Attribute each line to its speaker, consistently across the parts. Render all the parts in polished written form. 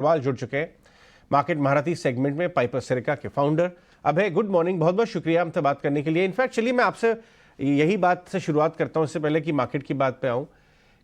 Speaker 1: अग्रवाल जुड़ चुके हैं मार्केट महारथी सेगमेंट में पाइपर सिरका के फाउंडर। अभय, गुड मॉर्निंग, बहुत बहुत शुक्रिया हमसे बात करने के लिए। इनफैक्ट चलिए मैं आपसे यही बात से शुरुआत करता हूं, इससे पहले कि मार्केट की बात पे आऊं,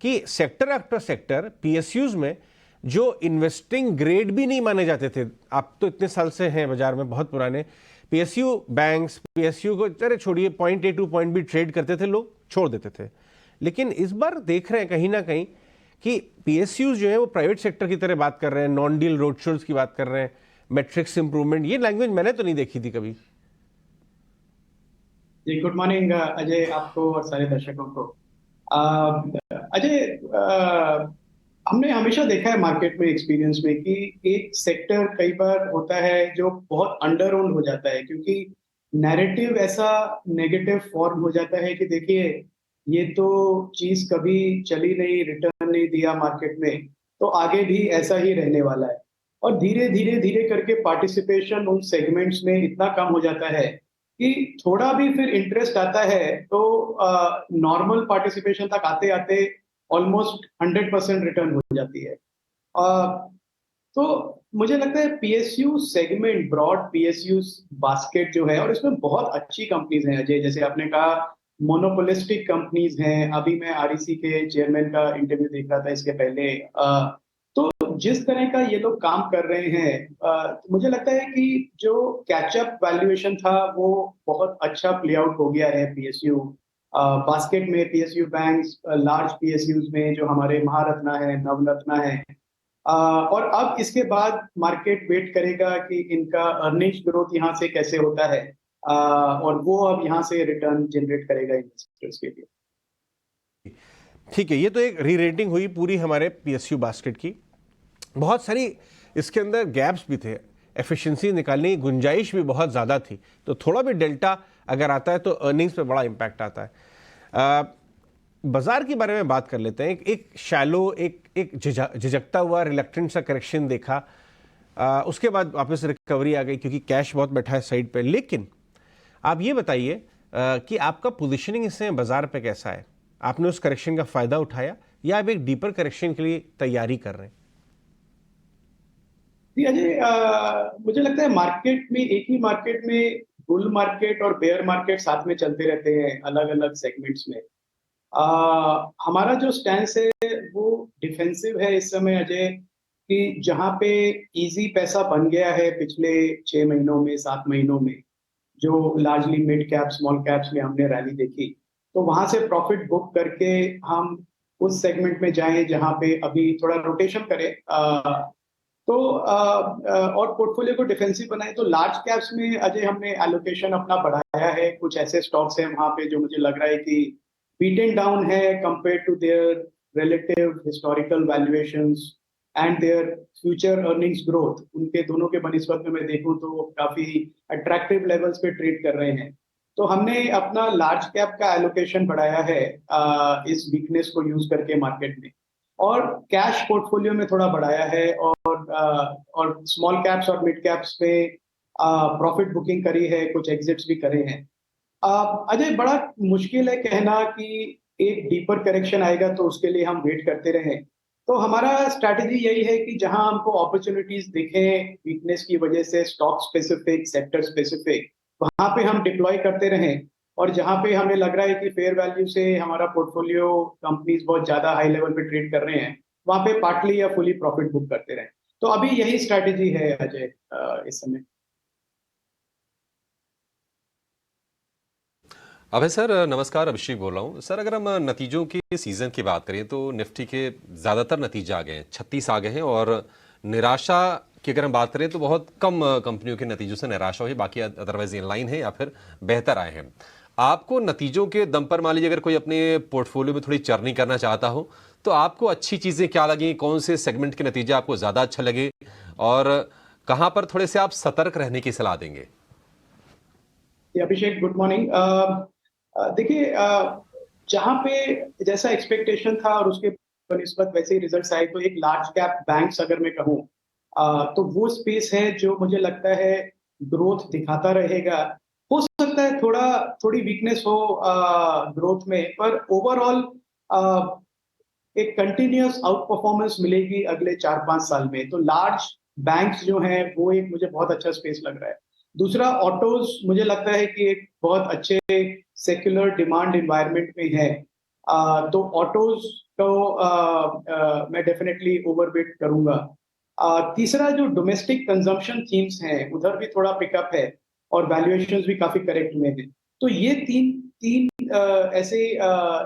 Speaker 1: कि सेक्टर आफ्टर सेक्टर पीएसयूज में जो इन्वेस्टिंग ग्रेड भी नहीं माने जाते थे, आप तो इतने साल से हैं बाजार में, बहुत पुराने पीएसयू बैंक्स, पीएसयू को अरे छोड़िए, पॉइंट ए टू पॉइंट भी ट्रेड करते थे, लोग छोड़ देते थे। लेकिन इस बार देख रहे हैं कहीं ना कहीं कि पीएसयूज जो है वो प्राइवेट सेक्टर की तरह बात कर रहे हैं, नॉन डील रोड शोज की बात कर रहे हैं, मैट्रिक्स इंप्रूवमेंट, ये लैंग्वेज मैंने तो नहीं देखी थी कभी।
Speaker 2: जी, गुड मॉर्निंग अजय, आपको और सारे दर्शकों को। अजय, हमने हमेशा देखा है मार्केट में, एक्सपीरियंस में, कि एक सेक्टर कई बार होता है जो बहुत अंडर ओन हो जाता है, क्योंकि नैरेटिव ऐसा नेगेटिव फॉर्म हो जाता है कि देखिए ये तो चीज कभी चली नहीं, रिटर्न नहीं दिया मार्केट में, तो आगे भी ऐसा ही रहने वाला है। और धीरे धीरे धीरे करके पार्टिसिपेशन उन सेगमेंट्स में इतना कम हो जाता है कि थोड़ा भी फिर इंटरेस्ट आता है तो नॉर्मल पार्टिसिपेशन तक आते आते ऑलमोस्ट 100% रिटर्न हो जाती है। अ, तो मुझे लगता है PSU segment, broad PSU basket जो है, और इसमें बहुत अच्छी कंपनीज हैं अजय, जैसे आपने कहा मोनोपोलिस्टिक कंपनीज हैं। अभी मैं आरईसी के चेयरमैन का इंटरव्यू देख रहा था इसके पहले। तो जिस तरह का ये लोग काम कर रहे हैं, तो मुझे लगता है कि जो कैचअप वैल्यूएशन था वो बहुत अच्छा प्ले आउट हो गया है पीएसयू बास्केट में। पीएसयू बैंक्स, लार्ज पीएसयूज में जो हमारे महारत्ना है, नवरत्ना है, और अब इसके बाद मार्केट वेट करेगा कि इनका अर्निंग्स ग्रोथ यहाँ से कैसे होता है, और वो अब यहाँ से रिटर्न जनरेट करेगा इन्वेस्टर्स के लिए।
Speaker 1: ठीक है, ये तो एक री रेटिंग हुई पूरी हमारे पीएसयू बास्केट की। बहुत सारी इसके अंदर गैप्स भी थे, एफिशिएंसी निकालने की गुंजाइश भी बहुत ज़्यादा थी, तो थोड़ा भी डेल्टा अगर आता है तो अर्निंग्स पे बड़ा इम्पैक्ट आता है। बाजार के बारे में बात कर लेते हैं। एक शैलो, एक झिझकता हुआ, रिलक्टेंट सा करेक्शन देखा, उसके बाद वापस रिकवरी आ गई क्योंकि कैश बहुत बैठा है साइड पे। लेकिन आप ये बताइए कि आपका पोजीशनिंग इस समय बाजार पे कैसा है? आपने उस करेक्शन का फायदा उठाया या आप एक डीपर करेक्शन के लिए तैयारी कर रहे हैं?
Speaker 2: जी अजय, मुझे लगता है मार्केट में, एक ही मार्केट में बुल मार्केट और बेयर मार्केट साथ में चलते रहते हैं, अलग अलग सेगमेंट्स में। हमारा जो स्टैंस है वो डिफेंसिव है इस समय अजय, कि जहां पे इजी पैसा बन गया है पिछले 6 महीनों में, 7 महीनों में, जो largely mid cap small caps में हमने रैली देखी, तो वहां से प्रॉफिट बुक करके हम उस सेगमेंट में जाएं जहां पे अभी थोड़ा रोटेशन करें, तो और पोर्टफोलियो को डिफेंसिव बनाए। तो लार्ज कैप्स में अजय हमने एलोकेशन अपना बढ़ाया है, कुछ ऐसे स्टॉक्स हैं वहां पे जो मुझे लग रहा है कि बीटन डाउन है compare to their relative historical valuations and their future earnings growth. उनके दोनों के बनिस्पत में मैं देखूं तो काफी अट्रैक्टिव लेवल्स पे ट्रेड कर रहे हैं। तो हमने अपना लार्ज कैप का एलोकेशन बढ़ाया है इस वीकनेस को यूज करके मार्केट में, और कैश पोर्टफोलियो में थोड़ा बढ़ाया है, और स्मॉल कैप्स और मिड कैप्स पे प्रॉफिट बुकिंग करी है, कुछ एग्जिट्स भी करे हैं। अजय, बड़ा मुश्किल है कहना कि एक डीपर करेक्शन आएगा तो उसके लिए हम वेट करते रहें। तो हमारा स्ट्रैटेजी यही है कि जहां हमको अपॉर्चुनिटीज दिखें वीकनेस की वजह से, स्टॉक स्पेसिफिक, सेक्टर स्पेसिफिक, वहां पे हम डिप्लॉय करते रहें। और जहां पे हमें लग रहा है कि फेयर वैल्यू से हमारा पोर्टफोलियो कंपनीज बहुत ज्यादा हाई लेवल पे ट्रेड कर रहे हैं, वहां पे पार्टली या फुली प्रॉफिट बुक करते रहें। तो अभी यही स्ट्रैटेजी है अजय इस समय।
Speaker 3: अभय सर नमस्कार, अभिषेक बोल रहा हूँ। सर अगर हम नतीजों के सीज़न की बात करें तो निफ्टी के ज़्यादातर नतीजे आ गए हैं, 36 आ गए हैं, और निराशा की अगर हम बात करें तो बहुत कम कंपनियों के नतीजों से निराशा हुई, बाकी अदरवाइज इन लाइन है या फिर बेहतर आए हैं। आपको नतीजों के दम पर मान लीजिए अगर कोई अपने पोर्टफोलियो में थोड़ी चर्निंग करना चाहता हो तो आपको अच्छी चीज़ें क्या लगी, कौन से सेगमेंट के नतीजे आपको ज़्यादा अच्छा लगे, और कहाँ पर थोड़े से आप सतर्क रहने की सलाह देंगे?
Speaker 2: अभिषेक, गुड मॉर्निंग। देखिए, जहां पे जैसा एक्सपेक्टेशन था और उसके बनिस्बत वैसे ही रिजल्ट्स आए, तो एक लार्ज कैप बैंक्स अगर मैं कहूँ, तो वो स्पेस है जो मुझे लगता है ग्रोथ दिखाता रहेगा। हो सकता है थोड़ी वीकनेस हो ग्रोथ में, पर ओवरऑल एक कंटिन्यूअस आउट परफॉर्मेंस मिलेगी अगले 4-5 साल में। तो लार्ज बैंक्स जो हैं वो एक मुझे बहुत अच्छा स्पेस लग रहा है। दूसरा ऑटोज मुझे लगता है कि एक बहुत अच्छे सेक्युलर डिमांड एनवायरनमेंट में है। तो ऑटोज को मैं डेफिनेटली ओवरवेट करूंगा। तीसरा जो डोमेस्टिक कंजम्पशन थीम्स हैं उधर भी थोड़ा पिकअप है और वैल्यूएशंस भी काफी करेक्ट में है। तो ये तीन तीन ऐसे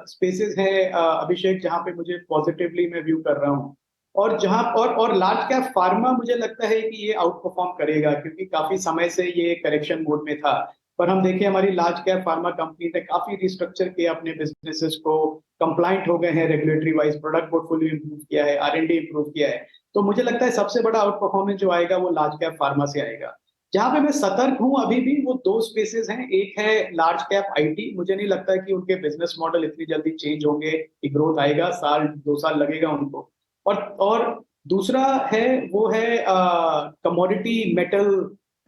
Speaker 2: स्पेसेस हैं अभिषेक, जहां पे मुझे पॉजिटिवली मैं व्यू कर रहा हूँ। और जहां और लार्ज कैप फार्मा मुझे लगता है कि ये आउट परफॉर्म करेगा, क्योंकि काफी समय से ये करेक्शन मोड में था। पर हम देखें हमारी लार्ज कैप फार्मा कंपनी ने काफी रिस्ट्रक्चर किया अपने बिजनेसेस को, कंप्लाइंट हो गए हैं regulatory wise, product portfolio improve किया है, R&D इंप्रूव किया है। तो मुझे लगता है सबसे बड़ा आउट परफॉर्मेंस जो आएगा वो लार्ज कैप फार्मा से आएगा। जहां पे मैं सतर्क हूं अभी भी वो दो स्पेसेस हैं। एक है लार्ज कैप आईटी, मुझे नहीं लगता है कि उनके बिजनेस मॉडल इतनी जल्दी चेंज होंगे कि ग्रोथ आएगा, साल 2 साल लगेगा उनको। और दूसरा है वो है कमोडिटी मेटल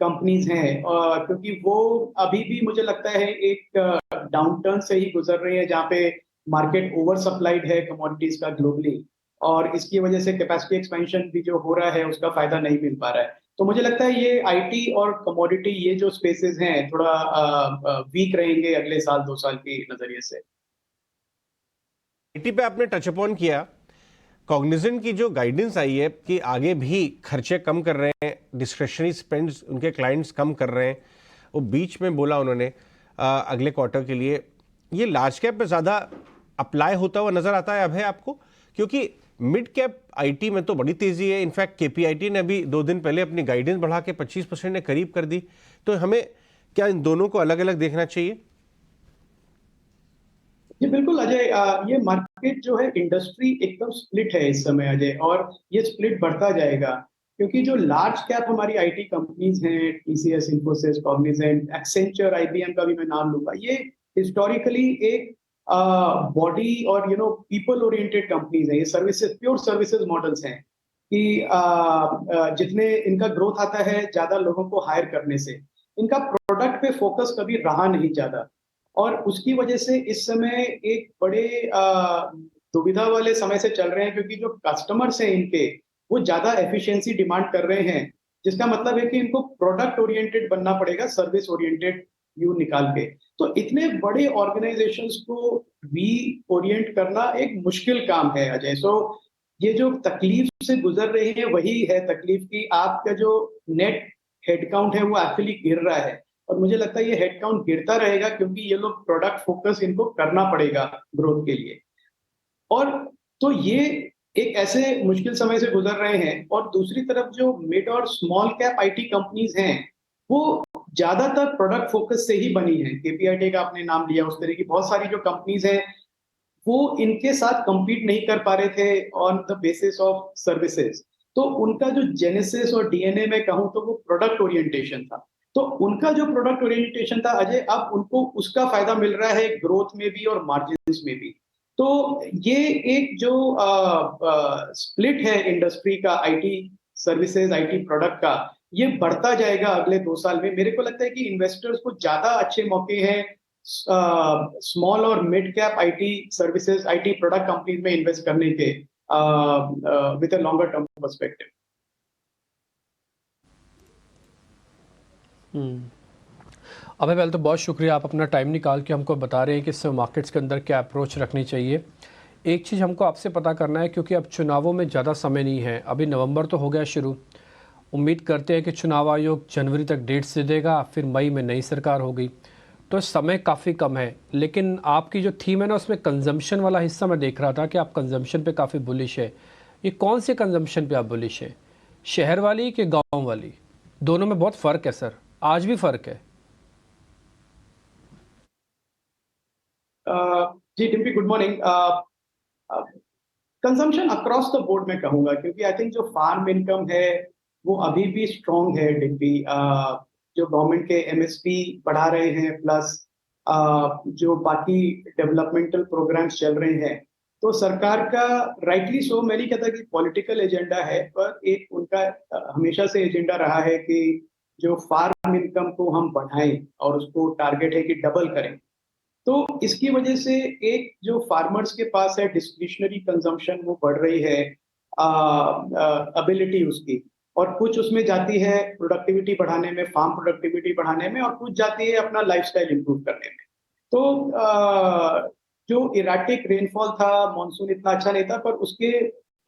Speaker 2: कंपनीज हैं, क्योंकि वो अभी भी मुझे लगता है एक डाउनटर्न से ही गुजर रही है, जहाँ पे मार्केट ओवर सप्लाइड है कमोडिटीज का ग्लोबली, और इसकी वजह से कैपेसिटी एक्सपेंशन भी जो हो रहा है उसका फायदा नहीं मिल पा रहा है। तो मुझे लगता है ये आईटी और कमोडिटी, ये जो स्पेसेस हैं थोड़ा वीक रहेंगे अगले साल 2 साल के नजरिए से।
Speaker 1: आईटी पे आपने टच अपॉन किया। कॉग्निजेंट की जो गाइडेंस आई है कि आगे भी खर्चे कम कर रहे हैं, डिस्क्रिशनरी स्पेंड्स उनके क्लाइंट्स कम कर रहे हैं, वो बीच में बोला उन्होंने अगले क्वार्टर के लिए, ये लार्ज कैप पे ज़्यादा अप्लाई होता हुआ नजर आता है अब है आपको? क्योंकि मिड कैप आईटी में तो बड़ी तेजी है। इनफैक्ट केपीआईटी ने अभी 2 दिन पहले अपनी गाइडेंस बढ़ा के 25% ने करीब कर दी। तो हमें क्या इन दोनों को अलग अलग देखना चाहिए?
Speaker 2: जी बिल्कुल अजय, ये मार्केट जो है इंडस्ट्री एकदम स्प्लिट है इस समय अजय, और ये स्प्लिट बढ़ता जाएगा, क्योंकि जो लार्ज कैप हमारी आईटी कंपनीज हैं, TCS, Infosys, Cognizant, Accenture, IBM का भी मैं नाम लूंगा, ये हिस्टोरिकली एक बॉडी और पीपल ओरिएंटेड कंपनीज हैं। ये सर्विसेज, प्योर सर्विसेज मॉडल्स हैं कि जितने इनका ग्रोथ आता है ज्यादा लोगों को हायर करने से, इनका प्रोडक्ट पे फोकस कभी रहा नहीं ज्यादा। और उसकी वजह से इस समय एक बड़े दुविधा वाले समय से चल रहे हैं, क्योंकि जो कस्टमर्स हैं इनके, वो ज्यादा एफिशिएंसी डिमांड कर रहे हैं, जिसका मतलब है कि इनको प्रोडक्ट ओरिएंटेड बनना पड़ेगा, सर्विस ओरिएंटेड व्यू निकाल के। तो इतने बड़े ऑर्गेनाइजेशंस को री ओरिएंट करना एक मुश्किल काम है अजय। सो ये जो तकलीफ से गुजर रही है वही है तकलीफ की, आपका जो नेट हेडकाउंट है वो एक्चुअली गिर रहा है। और मुझे लगता है ये हेडकाउंट गिरता रहेगा, क्योंकि ये लोग प्रोडक्ट फोकस इनको करना पड़ेगा ग्रोथ के लिए। और तो ये एक ऐसे मुश्किल समय से गुजर रहे हैं। और दूसरी तरफ जो मिड और स्मॉल कैप आईटी कंपनीज हैं, वो ज्यादातर प्रोडक्ट फोकस से ही बनी है। केपीआईटी का आपने नाम लिया, उस तरह की बहुत सारी जो कंपनीज हैं वो इनके साथ compete नहीं कर पा रहे थे on the basis of services. तो उनका जो जेनेसिस और डीएनए में कहूं तो वो प्रोडक्ट ओरिएंटेशन था। तो उनका जो प्रोडक्ट ओरिएंटेशन था अजय, अब उनको उसका फायदा मिल रहा है ग्रोथ में भी और मार्जिन्स में भी। तो ये एक जो स्प्लिट है इंडस्ट्री का, आईटी सर्विसेज, आईटी प्रोडक्ट का, ये बढ़ता जाएगा अगले 2 साल में। मेरे को लगता है कि इन्वेस्टर्स को ज्यादा अच्छे मौके हैं स्मॉल और mid cap IT services, IT product companies में इन्वेस्ट करने के with a longer term perspective.
Speaker 4: अबे पहले तो बहुत शुक्रिया, आप अपना टाइम निकाल के हमको बता रहे हैं कि इस मार्केट्स के अंदर क्या अप्रोच रखनी चाहिए। एक चीज़ हमको आपसे पता करना है, क्योंकि अब चुनावों में ज़्यादा समय नहीं है, अभी नवंबर तो हो गया शुरू, उम्मीद करते हैं कि चुनाव आयोग जनवरी तक डेट्स दे देगा, फिर मई में नई सरकार होगी, तो समय काफ़ी कम है। लेकिन आपकी जो थीम है ना, उसमें कंजम्पशन वाला हिस्सा मैं देख रहा था कि आप कंजम्पशन पे काफ़ी बुलिश है। ये कौन से कंजम्पशन पे आप बुलिश है, शहर वाली कि गांव वाली? दोनों में बहुत फ़र्क है सर, आज भी फ़र्क है।
Speaker 2: जी Dimpy, good morning. Consumption across the board मैं कहूंगा, क्योंकि आई थिंक जो फार्म इनकम है वो अभी भी स्ट्रांग है डिम्पी। जो गवर्नमेंट के एमएसपी बढ़ा रहे हैं, प्लस जो बाकी डेवलपमेंटल प्रोग्राम्स चल रहे हैं, तो सरकार का राइटली सो, मैं नहीं कहता कि पॉलिटिकल एजेंडा है, पर एक उनका हमेशा से एजेंडा रहा है कि जो फार्म इनकम को हम बढ़ाएं, और उसको टारगेट है कि डबल करें। तो इसकी वजह से एक जो फार्मर्स के पास है डिस्क्रिशनरी कंजम्पशन वो बढ़ रही है, एबिलिटी उसकी, और कुछ उसमें जाती है प्रोडक्टिविटी बढ़ाने में, फार्म प्रोडक्टिविटी बढ़ाने में, और कुछ जाती है अपना लाइफस्टाइल इंप्रूव करने में। तो जो इराटिक रेनफॉल था, मॉनसून इतना अच्छा नहीं था, पर उसके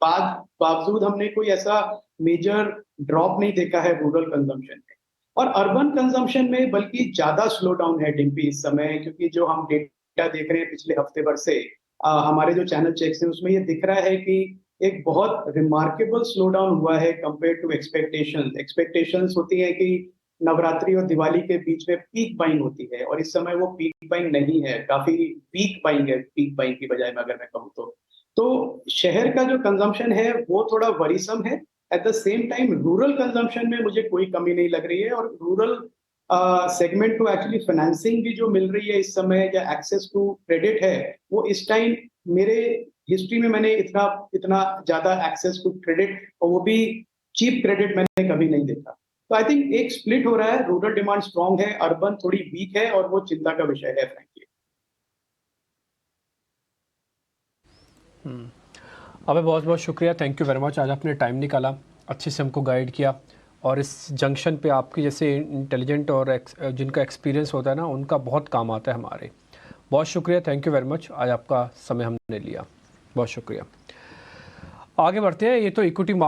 Speaker 2: बावजूद हमने कोई ऐसा मेजर ड्रॉप नहीं देखा है रूरल कंजम्पशन में। और अर्बन कंजम्पशन में बल्कि ज्यादा स्लो डाउन है डिम्पी इस समय, क्योंकि जो हम डेटा देख रहे हैं पिछले हफ्ते भर से, हमारे जो चैनल चेक्स हैं उसमें ये दिख रहा है कि एक बहुत रिमार्केबल स्लो डाउन हुआ है कंपेयर टू एक्सपेक्टेशंस होती है कि नवरात्रि और दिवाली के बीच में पीक बाइंग होती है, और इस समय वो पीक बाइंग नहीं है, काफी वीक बाइंग है पीक बाइंग की बजाय में, अगर मैं कहूँ तो शहर का जो कंजम्पशन है वो थोड़ा वरीसम है। At the same time rural consumption में मुझे कोई कमी नहीं लग रही है, और रूरल सेगमेंट को एक्चुअली फाइनेंसिंग भी जो मिल रही है इस समय, या एक्सेस टू क्रेडिट है, वो इस टाइम मेरे हिस्ट्री में मैंने इतना इतना ज्यादा एक्सेस टू क्रेडिट, और वो भी चीप क्रेडिट, मैंने कभी नहीं देखा। तो आई थिंक एक स्प्लिट हो रहा है, रूरल डिमांड स्ट्रांग है, अर्बन थोड़ी वीक है, और वो चिंता का विषय है फ्रैंकली।
Speaker 4: अबे बहुत बहुत शुक्रिया, थैंक यू वेरी मच। आज आपने टाइम निकाला, अच्छे से हमको गाइड किया, और इस जंक्शन पे आपके जैसे इंटेलिजेंट और जिनका एक्सपीरियंस होता है ना, उनका बहुत काम आता है हमारे। बहुत शुक्रिया, थैंक यू वेरी मच, आज आपका समय हमने लिया, बहुत शुक्रिया। आगे बढ़ते हैं। ये तो इक्विटी